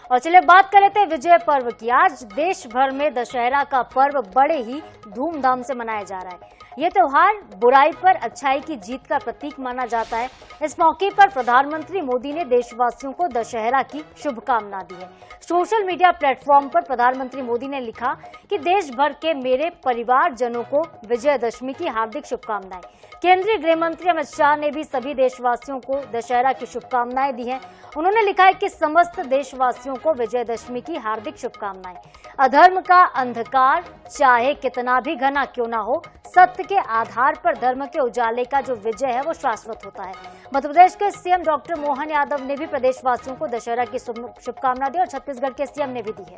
और चलिए बात कर लेते हैं विजय पर्व की। आज देश भर में दशहरा का पर्व बड़े ही धूमधाम से मनाया जा रहा है। ये त्योहार बुराई पर अच्छाई की जीत का प्रतीक माना जाता है। इस मौके पर प्रधानमंत्री मोदी ने देशवासियों को दशहरा की शुभकामना दी है। सोशल मीडिया प्लेटफॉर्म पर प्रधानमंत्री मोदी ने लिखा कि देश भर के मेरे परिवारजनों को विजयदशमी की हार्दिक शुभकामनाएं। केंद्रीय गृह मंत्री अमित शाह ने भी सभी देशवासियों को दशहरा की शुभकामनाएं दी हैं। उन्होंने लिखा है कि समस्त देशवासियों को विजयदशमी की हार्दिक शुभकामनाएं। अधर्म का अंधकार चाहे कितना भी घना क्यों ना हो, सत्य के आधार पर धर्म के उजाले का जो विजय है वो शाश्वत होता है। मध्य प्रदेश के सीएम डॉक्टर मोहन यादव ने भी प्रदेशवासियों को दशहरा की शुभकामना दी और छत्तीसगढ़ के सीएम ने भी दी है।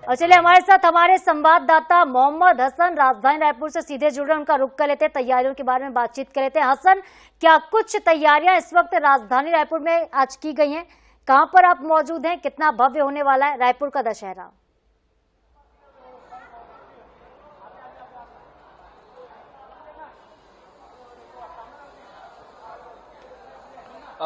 और चलिए हमारे साथ हमारे संवाददाता मोहम्मद हसन राजधानी रायपुर से सीधे जुड़ रहे हैं। उनका रुख कर लेते हैं, तैयारियों के बारे में बातचीत कर लेते हैं। हसन, क्या कुछ तैयारियां इस वक्त राजधानी रायपुर में आज की गई हैं? कहां पर आप मौजूद हैं? कितना भव्य होने वाला है रायपुर का दशहरा?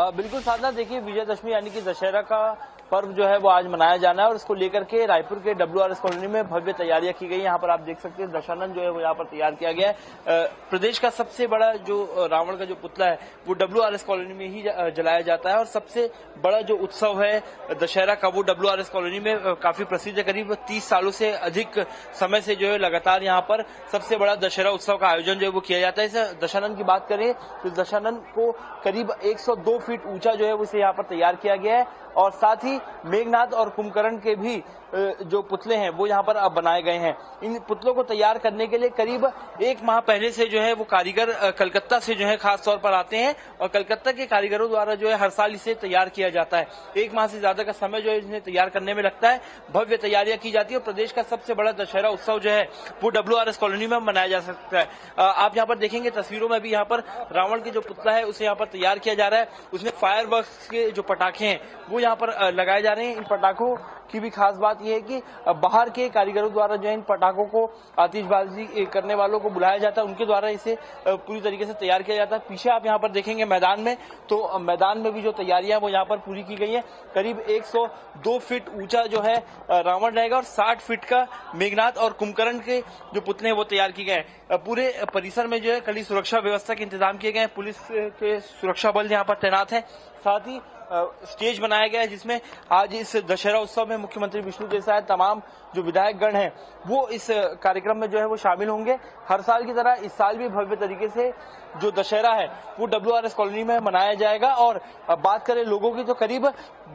बिल्कुल साधना, देखिए विजयदशमी यानी कि दशहरा का पर्व जो है वो आज मनाया जाना है और इसको लेकर के रायपुर के WRS कॉलोनी में भव्य तैयारियां की गई। यहाँ पर आप देख सकते हैं दशानन जो है वो यहाँ पर तैयार किया गया है। प्रदेश का सबसे बड़ा जो रावण का जो पुतला है वो WRS कॉलोनी में ही जलाया जाता है और सबसे बड़ा जो उत्सव है दशहरा का वो WRS कॉलोनी में काफी प्रसिद्ध है। करीब 30 सालों से अधिक समय से जो है लगातार यहाँ पर सबसे बड़ा दशहरा उत्सव का आयोजन जो है वो किया जाता है। इस दशानन की बात करें तो दशानन को करीब 102 फीट ऊंचा जो है उसे यहाँ पर तैयार किया गया है और साथ ही मेघनाद और कुंभकर्ण के भी जो पुतले हैं वो यहाँ पर अब बनाए गए हैं। इन पुतलों को तैयार करने के लिए करीब 1 माह पहले से जो है वो कारीगर कलकत्ता से जो है खास तौर पर आते हैं और कलकत्ता के कारीगरों द्वारा जो है हर साल इसे तैयार किया जाता है। 1 माह से ज्यादा का समय जो है इन्हें तैयार करने में लगता है। भव्य तैयारियां की जाती है और प्रदेश का सबसे बड़ा दशहरा उत्सव जो है वो WRS कॉलोनी में मनाया जा सकता है। आप यहाँ पर देखेंगे तस्वीरों में भी यहाँ पर रावण की जो पुतला है उसे यहाँ पर तैयार किया जा रहा है। उसमें फायरवर्क्स के जो पटाखे हैं वो यहाँ पर लगाए जा रहे हैं। इन पटाखों की भी खास बात यह है कि बाहर के कारीगरों द्वारा जो है इन पटाखों को आतिशबाजी करने वालों को बुलाया जाता है, उनके द्वारा इसे पूरी तरीके से तैयार किया जाता है। पीछे आप यहाँ पर देखेंगे मैदान में, तो मैदान में भी जो तैयारियां वो यहाँ पर पूरी की गई हैं। करीब 102 फीट ऊंचा जो है रावण रहेगा और 60 फीट का मेघनाद और कुंभकर्ण के जो पुतले हैं वो तैयार किए गए हैं। पूरे परिसर में जो है कड़ी सुरक्षा व्यवस्था के इंतजाम किए गए हैं। पुलिस के सुरक्षा बल यहाँ पर तैनात है। साथ ही स्टेज बनाया गया है जिसमें आज इस दशहरा उत्सव में मुख्यमंत्री विष्णु देसाई तमाम जो विधायक गण हैं वो इस कार्यक्रम में जो है वो शामिल होंगे। हर साल की तरह इस साल भी भव्य तरीके से जो दशहरा है वो WRS कॉलोनी में मनाया जाएगा। और बात करें लोगों की तो करीब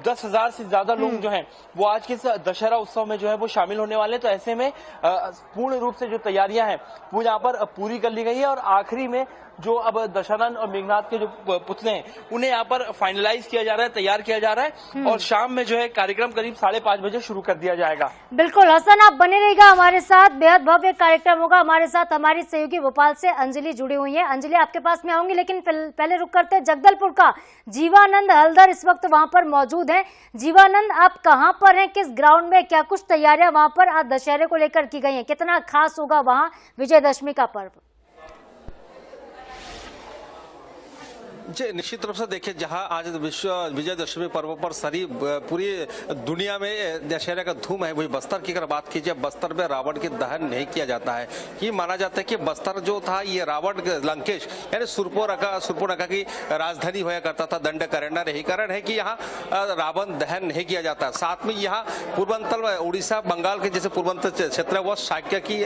10,000 से ज्यादा लोग जो हैं वो आज के इस दशहरा उत्सव में जो है वो शामिल होने वाले हैं। तो ऐसे में पूर्ण रूप से जो तैयारियां हैं वो यहाँ पर पूरी कर ली गई है और आखिरी में जो अब दशानन और मेघनाद के जो पुतले हैं उन्हें यहाँ पर फाइनलाइज किया जा रहा है, तैयार किया जा रहा है और शाम में जो है कार्यक्रम करीब 5:30 बजे शुरू कर दिया जाएगा। बिल्कुल हसन, आप बने रहिएगा हमारे साथ, बेहद भव्य कार्यक्रम होगा। हमारे साथ हमारी सहयोगी भोपाल से अंजलि जुड़ी हुई है। अंजलि, आपके पास में आऊंगी लेकिन पहले रुक करते हैं जगदलपुर का। जीवानंद हलदर इस वक्त वहां पर मौजूद है। जीवानंद, आप कहां पर हैं, किस ग्राउंड में, क्या कुछ तैयारियां वहां पर आज दशहरे को लेकर की गई हैं? कितना खास होगा वहां विजयदशमी का पर्व? जी, निश्चित रूप से देखिए, जहां आज विश्व विजयदशमी पर्व पर पूरी दुनिया में दशहरे का धूम है, वही बस्तर की अगर बात कीजिए, बस्तर में रावण की दहन नहीं किया जाता है। ये माना जाता है कि बस्तर जो था ये रावण लंकेश यानी सुरपुरका की राजधानी होया करता था, दंडकारण्य। यही कारण है कि यहाँ रावण दहन नहीं किया जाता। साथ में यहाँ पूर्वांचल उड़ीसा बंगाल के जैसे पूर्वांचल क्षेत्र है वह शाक्य की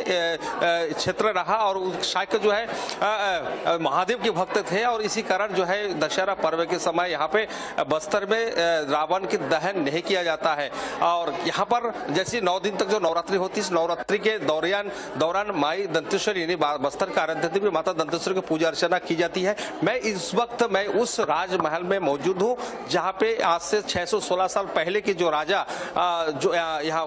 क्षेत्र रहा और शाक्य जो है महादेव के भक्त थे और इसी कारण जो है दशहरा पर्व के समय यहाँ पे बस्तर में रावण की दहन नहीं किया जाता है। और यहाँ पर जैसे 9 दिन तक जो नवरात्रि होती है, इस नवरात्रि के दौरान माई दंतेश्वरी यानी बस्तर का आराध्य देवी माता दंतेश्वरी की पूजा अर्चना की जाती है। इस वक्त मैं उस राजमहल में मौजूद हूँ जहाँ पे आज से 616 साल पहले की जो राजा जो यहाँ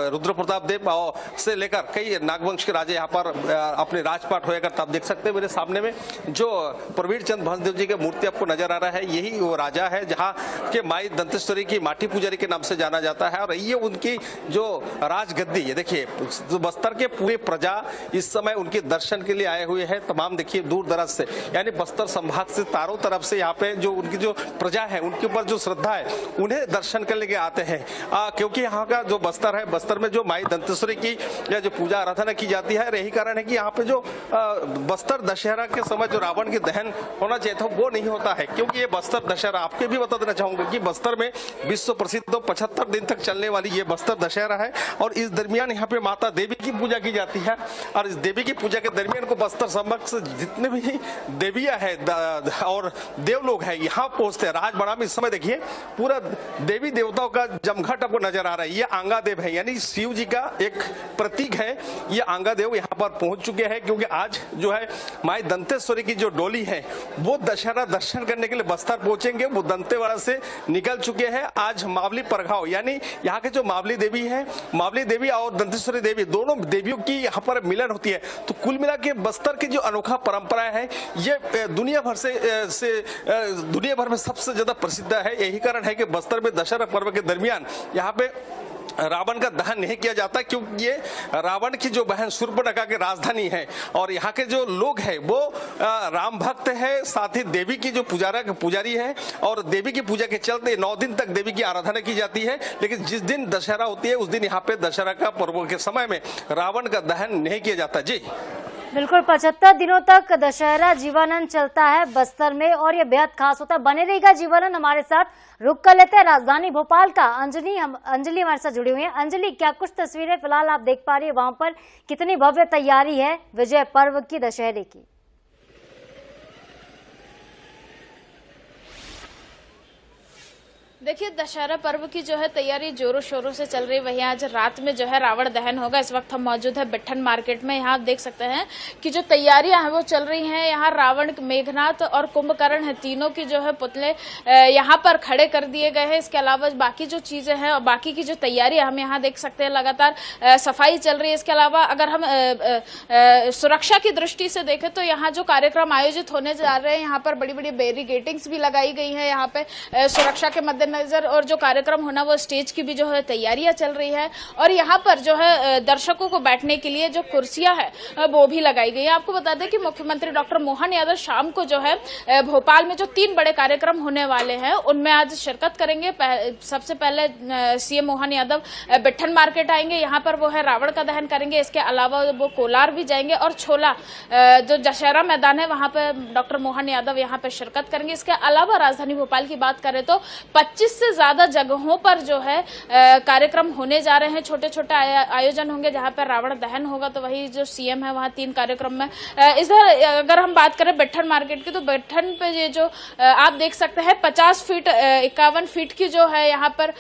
रुद्र प्रताप देव से लेकर कई नागवंश के राजा यहाँ पर अपने राजपाट होया करता। आप देख सकते हैं मेरे सामने में जो प्रवीण चंद्र भंसदेव जी के मूर्ति आपको नजर आ रहा है, यही वो राजा है जहाँ के माई दंतेश्वरी की माटी पुजारी के नाम से जाना जाता है। और ये उनकी जो राजगद्दी, ये देखिए बस्तर के पूरे प्रजा इस समय उनके दर्शन के लिए आए हुए हैं। तमाम देखिए दूर दराज से, यानी बस्तर संभाग से चारों तरफ से यहाँ पे जो उनकी जो प्रजा है उनके ऊपर जो श्रद्धा है उन्हें दर्शन करने के आते हैं। क्योंकि यहाँ का जो बस्तर है, बस्तर में जो माई दंतेश्वरी की या जो पूजा आराधना की जाती है, यही कारण है कि यहाँ पे जो बस्तर दशहरा के समय जो रावण की दहन होना चाहिए था वो नहीं होता है। क्योंकि ये बस्तर दशहरा, आपके भी बता देना चाहूंगा कि बस्तर में विश्व प्रसिद्ध 75 दिन तक चलने वाली ये बस्तर दशहरा है। और इस दरमियान यहाँ पे माता देवी की पूजा की जाती है। और इस देवी की पूजा के दरमियान को बस्तर संभाग से जितने भी देवियां है और देव लोग हैं यहाँ पहुंचते हैं। राजबाड़ा में इस समय देखिए पूरा देवी देवताओं का जमघट आपको नजर आ रहा है। ये आंगादेव है, यानी शिव जी का एक प्रतीक है। ये आंगादेव यहाँ पर पहुंच चुके हैं, क्योंकि आज जो है माई दंतेश्वरी की जो डोली है वो दशहरा दर्शन करने के लिए बस्तर पहुंचेंगे। वो दंतेवाड़ा से निकल चुके हैं। आज मावली परघाव, यानी यहाँ के जो मावली देवी है, मावली देवी और दंतेश्वरी देवी, दोनों देवियों की यहाँ पर मिलन होती है। तो कुल मिला के बस्तर की जो अनोखा परंपरा है ये दुनिया भर में सबसे ज्यादा प्रसिद्ध है। यही कारण है कि बस्तर में दशहरा पर्व के दरमियान यहाँ पे रावण का दहन नहीं किया जाता, क्योंकि ये रावण की जो बहन शूर्पणखा की राजधानी है। और यहाँ के जो लोग हैं वो राम भक्त है, साथ ही देवी की जो पुजारी है। और देवी की पूजा के चलते 9 दिन तक देवी की आराधना की जाती है। लेकिन जिस दिन दशहरा होती है उस दिन यहाँ पे दशहरा का पर्व के समय में रावण का दहन नहीं किया जाता। जी बिल्कुल, 75 दिनों तक दशहरा जीवनानंद चलता है बस्तर में और ये बेहद खास होता है। बने रहेगा जीवनानंद। हमारे साथ रुक कर लेते हैं राजधानी भोपाल का। अंजलि हमारे साथ जुड़ी हुई है। अंजलि, क्या कुछ तस्वीरें फिलहाल आप देख पा रही है, वहां पर कितनी भव्य तैयारी है विजय पर्व की, दशहरे की? देखिए, दशहरा पर्व की जो है तैयारी जोरों शोरों से चल रही है। वहीं आज रात में जो है रावण दहन होगा। इस वक्त हम मौजूद है बिट्ठन मार्केट में। यहाँ आप देख सकते हैं कि जो तैयारियां हैं वो चल रही हैं। यहाँ रावण, मेघनाथ और कुंभकर्ण है, तीनों की जो है पुतले यहाँ पर खड़े कर दिए गए हैं। इसके अलावा बाकी जो चीजें हैं और बाकी की जो तैयारी हम यहाँ देख सकते हैं, लगातार सफाई चल रही है। इसके अलावा अगर हम सुरक्षा की दृष्टि से देखें तो यहाँ जो कार्यक्रम आयोजित होने जा रहे हैं, यहाँ पर बड़ी बड़ी बैरिकेडिंग्स भी लगाई गई है। यहाँ पे सुरक्षा के मद्देनजर और जो कार्यक्रम होना वो स्टेज की भी जो है तैयारियां चल रही है। और यहाँ पर जो है दर्शकों को बैठने के लिए जो कुर्सियां है वो भी लगाई गई है। आपको बता दें कि मुख्यमंत्री डॉक्टर मोहन यादव शाम को जो है भोपाल में जो 3 बड़े कार्यक्रम होने वाले हैं उनमें आज शिरकत करेंगे। सबसे पहले सीएम मोहन यादव बिट्ठन मार्केट आएंगे, यहाँ पर वो है रावण का दहन करेंगे। इसके अलावा वो कोलार भी जाएंगे और छोला जो दशहरा मैदान है वहां पर डॉक्टर मोहन यादव यहाँ पर शिरकत करेंगे। इसके अलावा राजधानी भोपाल की बात करें तो 25 से ज्यादा जगहों पर जो है कार्यक्रम होने जा रहे हैं। छोटे छोटे आयोजन होंगे जहां पर रावण दहन होगा। तो वही जो सीएम है वहां 3 कार्यक्रम में। इधर अगर हम बात करें बिट्ठन मार्केट की, तो बिट्ठन पे ये जो आप देख सकते हैं 50 फीट 51 फीट की जो है यहाँ पर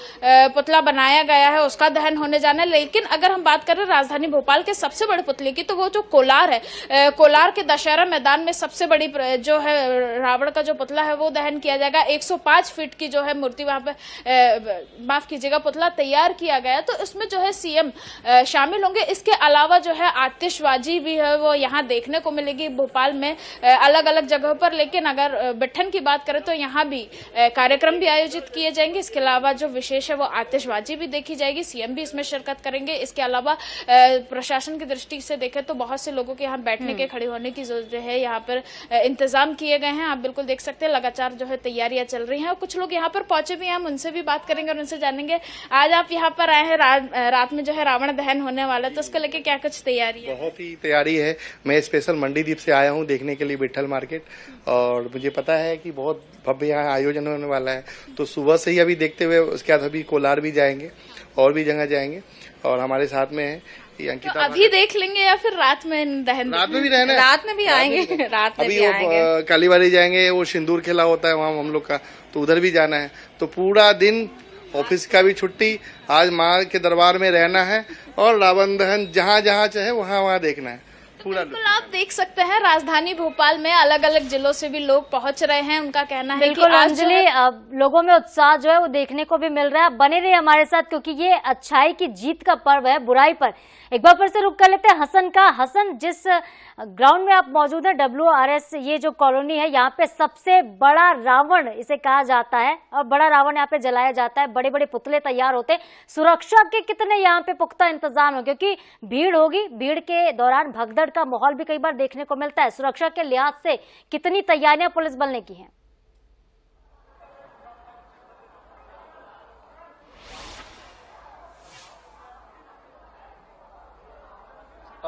पुतला बनाया गया है, उसका दहन होने जाना है। लेकिन अगर हम बात करें राजधानी भोपाल के सबसे बड़े पुतले की, तो वो जो कोलार है, कोलार के दशहरा मैदान में सबसे बड़ी जो है रावण का जो पुतला है वो दहन किया जाएगा। 105 फीट की जो है मूर्ति वहां पे माफ कीजिएगा पुतला तैयार किया गया। तो इसमें जो है सीएम शामिल होंगे। इसके अलावा जो है आतिशबाजी भी है वो यहाँ देखने को मिलेगी भोपाल में अलग अलग जगहों पर। लेकिन अगर बिट्ठन की बात करें तो यहाँ भी कार्यक्रम भी आयोजित किए जाएंगे। इसके अलावा जो विशेष है वो आतिशबाजी भी देखी जाएगी। सीएम भी इसमें शिरकत करेंगे। इसके अलावा प्रशासन की दृष्टि से देखें तो बहुत से लोगों के यहाँ बैठने के, खड़े होने की जो है यहाँ पर इंतजाम किए गए हैं। आप बिल्कुल देख सकते हैं लगातार जो है तैयारियां चल रही हैं। और कुछ लोग यहाँ पर पहुंचे भी हैं, हम उनसे भी बात करेंगे और उनसे जानेंगे। आज आप यहाँ पर आए हैं, रात में जो है रावण दहन होने वाला है, तो उसको लेके क्या कुछ तैयारी है? बहुत ही तैयारी है। मैं स्पेशल मंडीदीप से आया हूँ देखने के लिए बिट्ठल मार्केट, और मुझे पता है कि बहुत भव्य यहाँ आयोजन होने वाला है। तो सुबह से ही अभी देखते हुए उसके बाद अभी कोलार भी जाएंगे और भी जगह जाएंगे। और हमारे साथ में है तो अभी देख लेंगे या फिर रात में दहन? रात में भी रहना है, रात में भी आएंगे। रात में अभी भी आएंगे। कालीबाड़ी जाएंगे, वो सिंदूर खेला होता है वहाँ हम लोग का, तो उधर भी जाना है। तो पूरा दिन ऑफिस का भी छुट्टी, आज माँ के दरबार में रहना है और रावण दहन जहाँ जहाँ चाहे वहाँ देखना है। पूरा बिल्कुल आप देख सकते हैं राजधानी भोपाल में अलग अलग जिलों से भी लोग पहुंच रहे हैं। उनका कहना है कि बिल्कुल आज जो अंजलि, लोगों में उत्साह जो है वो देखने को भी मिल रहा है। बने रहिए हमारे साथ क्योंकि ये अच्छाई की जीत का पर्व है बुराई पर। एक बार फिर से रुक कर लेते हैं हसन का। हसन, जिस ग्राउंड में आप मौजूद हैं WRS, ये जो कॉलोनी है, यहाँ पे सबसे बड़ा रावण इसे कहा जाता है और बड़ा रावण यहाँ पे जलाया जाता है। बड़े बड़े पुतले तैयार होते हैं। सुरक्षा के कितने यहाँ पे पुख्ता इंतजाम हो, क्योंकि भीड़ होगी, भीड़ के दौरान भगदड़ का माहौल भी कई बार देखने को मिलता है। सुरक्षा के लिहाज से कितनी तैयारियां पुलिस बल ने की हैं?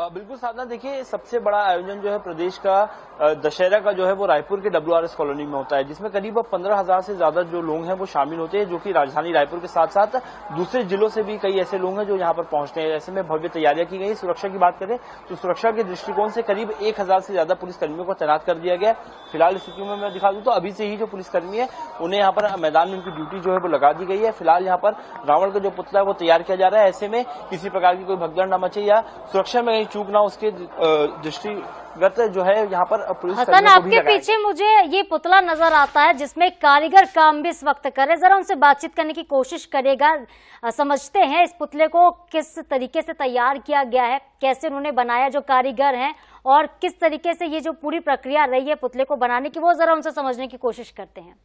बिल्कुल साधना, देखिए सबसे बड़ा आयोजन जो है प्रदेश का दशहरा का जो है वो रायपुर के WRS कॉलोनी में होता है, जिसमें करीब 15,000 से ज्यादा जो लोग हैं वो शामिल होते हैं, जो कि राजधानी रायपुर के साथ साथ दूसरे जिलों से भी कई ऐसे लोग हैं जो यहाँ पर पहुंचते हैं। ऐसे में भव्य तैयारियां की गई। सुरक्षा की बात करें तो सुरक्षा के दृष्टिकोण से करीब 1,000 से ज्यादा पुलिसकर्मियों को तैनात कर दिया गया। फिलहाल स्थिति में मैं दिखा दूं तो अभी से ही जो पुलिसकर्मी है उन्हें यहाँ पर मैदान में उनकी ड्यूटी जो है वो लगा दी गई है। फिलहाल यहाँ पर रावण का जो पुतला है वो तैयार किया जा रहा है। ऐसे में किसी प्रकार की कोई भगदड़ न मचे या सुरक्षा में कहीं चूक ना, उसके दृष्टिगत जो है यहाँ पर पुलिस। हसन, आपके पीछे मुझे ये पुतला नजर आता है जिसमें कारीगर काम भी इस वक्त कर रहे। जरा उनसे बातचीत करने की कोशिश करेगा, समझते हैं इस पुतले को किस तरीके से तैयार किया गया है, कैसे उन्होंने बनाया जो कारीगर हैं, और किस तरीके से ये जो पूरी प्रक्रिया रही है पुतले को बनाने की, वो जरा उनसे समझने की कोशिश करते हैं।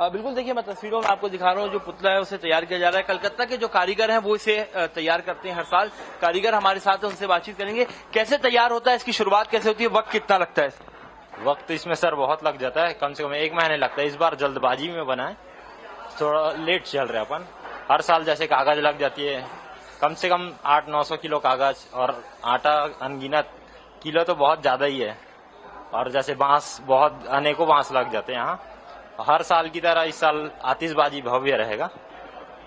बिल्कुल, देखिए मैं तस्वीरों में आपको दिखा रहा हूँ, जो पुतला है उसे तैयार किया जा रहा है। कलकत्ता के जो कारीगर हैं वो इसे तैयार करते हैं हर साल। कारीगर हमारे साथ है, उनसे बातचीत करेंगे। कैसे तैयार होता है, इसकी शुरुआत कैसे होती है, वक्त कितना लगता है? वक्त इसमें सर बहुत लग जाता है, कम से कम 1 महीने लगता है। इस बार जल्दबाजी में बना है, थोड़ा लेट चल रहा है अपन। हर साल जैसे कागज लग जाती है, कम से कम 800-900 किलो कागज, और आटा अनगिनत किलो तो बहुत ज्यादा ही है। और जैसे बांस, बहुत अनेकों बांस लग जाते हैं यहाँ। हर साल की तरह इस साल आतिशबाजी भव्य रहेगा।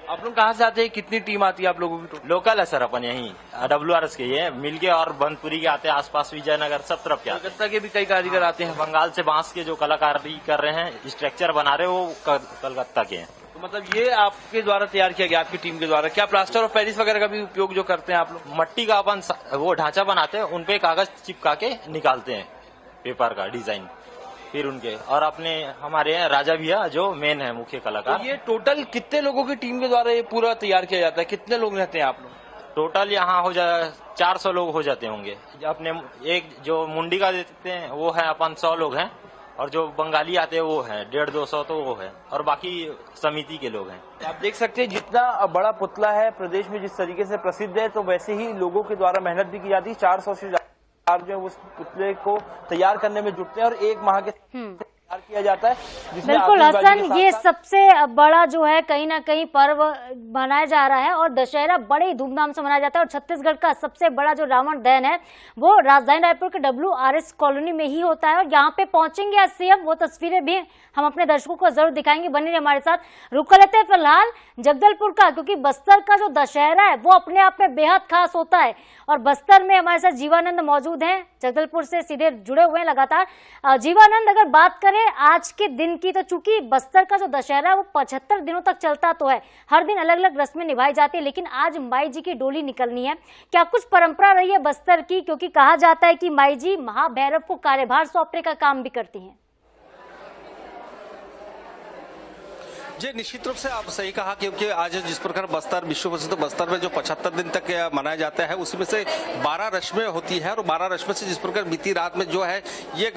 आप लोग कहाँ से आते हैं, कितनी टीम आती है आप लोगों की? लोकल है सर अपन यहीं WRS के, ये मिलके, और बनपुरी के आते हैं, आसपास विजयनगर सब तरफ के आते हैं। कलकत्ता के भी कई कारीगर आते हैं। बंगाल से बांस के जो कलाकारी कर रहे हैं, स्ट्रक्चर बना रहे हैं, वो कलकत्ता के हैं। तो मतलब ये आपके द्वारा तैयार किया गया, आपकी टीम के द्वारा? क्या प्लास्टर ऑफ पेरिस वगैरह का भी उपयोग जो करते हैं आप लोग? मट्टी का अपन वो ढांचा बनाते हैं, उनपे कागज चिपका के निकालते हैं पेपर का डिजाइन, फिर उनके, और अपने हमारे यहाँ राजा भैया जो मेन है मुख्य कलाकार। तो ये टोटल कितने लोगों की टीम के द्वारा ये पूरा तैयार किया जाता है? कितने लोग रहते हैं आप लोग? टोटल यहाँ हो जाए 400 लोग हो जाते होंगे। अपने एक जो मुंडी का देते हैं वो है अपन 100 लोग हैं, और जो बंगाली आते हैं वो है 150-200 तो वो है, और बाकी समिति के लोग हैं। आप देख सकते हैं जितना बड़ा पुतला है प्रदेश में जिस तरीके से प्रसिद्ध है, तो वैसे ही लोगों के द्वारा मेहनत भी की जाती है। 400 से जो है उस पुतले को तैयार करने में जुटते हैं और 1 माह के तैयार किया जाता है। बिल्कुल हसन, ये सबसे बड़ा जो है कहीं ना कहीं पर्व मनाया जा रहा है और दशहरा बड़े ही धूमधाम से मनाया जाता है। और छत्तीसगढ़ का सबसे बड़ा जो रावण दहन है वो राजधानी रायपुर के WRS कॉलोनी में ही होता है और यहाँ पे पहुंचेंगे आज CM, वो तस्वीरें भी हम अपने दर्शकों को जरूर दिखाएंगे। बने रहिए हमारे साथ। रुक कर लेते हैं फिलहाल जगदलपुर का, क्योंकि बस्तर का जो दशहरा है वो अपने आप में बेहद खास होता है और बस्तर में हमारे साथ जीवानंद मौजूद हैं, जगदलपुर से सीधे जुड़े हुए हैं लगातार। जीवानंद, अगर बात करें आज के दिन की, तो चूंकि बस्तर का जो दशहरा है वो 75 दिनों तक चलता तो है, हर दिन अलग अलग रस्में निभाई जाती है, लेकिन आज माई जी की डोली निकलनी है। क्या कुछ परंपरा रही है बस्तर की, क्योंकि कहा जाता है कि माई जी महाभैरव को कार्यभार सौंपने का काम भी करती हैं? जी निश्चित रूप से आप सही कहा, क्योंकि आज जिस प्रकार बस्तर विश्व प्रसिद्ध बस्तर में जो 75 दिन तक मनाया जाता है उसमें से 12 रस्में होती है और 12 रस्में से जिस प्रकार बीती रात में जो है ये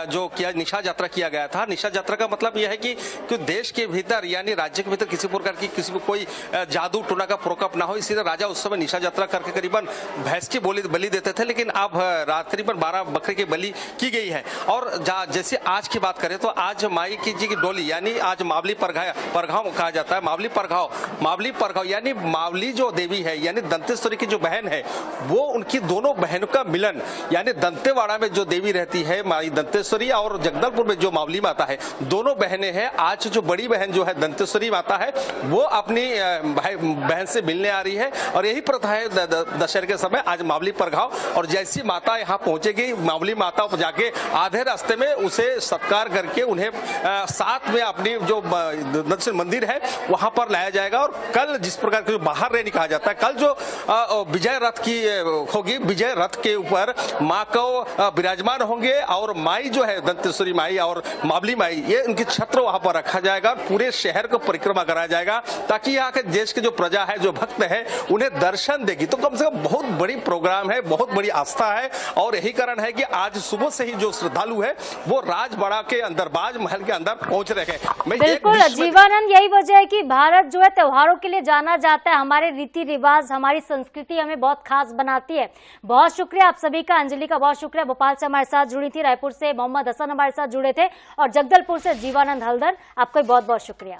जो किया निशा यात्रा किया गया था। निशा यात्रा का मतलब यह है कि देश के भीतर यानी राज्य के भीतर किसी प्रकार की किसी को कोई जादू टोना का प्रोकप ना हो, इसीलिए राजा उस समय निशा यात्रा करके करीबन भैंस की बलि देते थे, लेकिन अब रात करीबन 12 बकरे की बलि की गई है। और जैसे आज की बात करें तो आज माई की जी की डोली यानी आज मावली परघाव कहा जाता है। मावली परघाव यानी मावली जो देवी है यानी दंतेश्वरी की जो बहन है वो उनकी दोनों बहनों का मिलन, यानी दंतेवाड़ा में जो देवी रहती है माई दंतेश्वरी और जगदलपुर में जो मावली माता है, दोनों बहनें हैं। आज जो बड़ी बहन जो है दंतेश्वरी माता है वो अपनी बहन से मिलने आ रही है और यही प्रथा है दशहरे के समय आज मावली परघाव। और जैसी माता यहाँ पहुंचेगी, मावली माता को जाके आधे रास्ते में उसे सत्कार करके उन्हें साथ में अपनी जो दक्षिण मंदिर है वहां पर लाया जाएगा। और कल जिस प्रकार के बाहर रैनी कहा जाता है, कल जो विजय रथ की होगी, विजय रथ के ऊपर माँ को विराजमान होंगे और माई जो है दंतेश्वरी माई और मावली माई, ये उनकी छत्र वहां पर रखा जाएगा। पूरे शहर को परिक्रमा कराया जाएगा ताकि यहाँ के देश के जो प्रजा है, जो भक्त है, उन्हें दर्शन देगी। तो कम से कम बहुत बड़ी प्रोग्राम है, बहुत बड़ी आस्था है और यही कारण है कि आज सुबह से ही जो श्रद्धालु है वो राजबाड़ा के अंदर, बाज महल के अंदर पहुंच रहे हैं। बिल्कुल जीवानंद, यही वजह है कि भारत जो है त्योहारों के लिए जाना जाता है। हमारे रीति रिवाज, हमारी संस्कृति हमें बहुत खास बनाती है। बहुत शुक्रिया आप सभी का। अंजलि का बहुत शुक्रिया, भोपाल से हमारे साथ जुड़ी थी, रायपुर से मोहम्मद हसन हमारे साथ जुड़े थे और जगदलपुर से जीवानंद हल्दर, आपका बहुत बहुत शुक्रिया।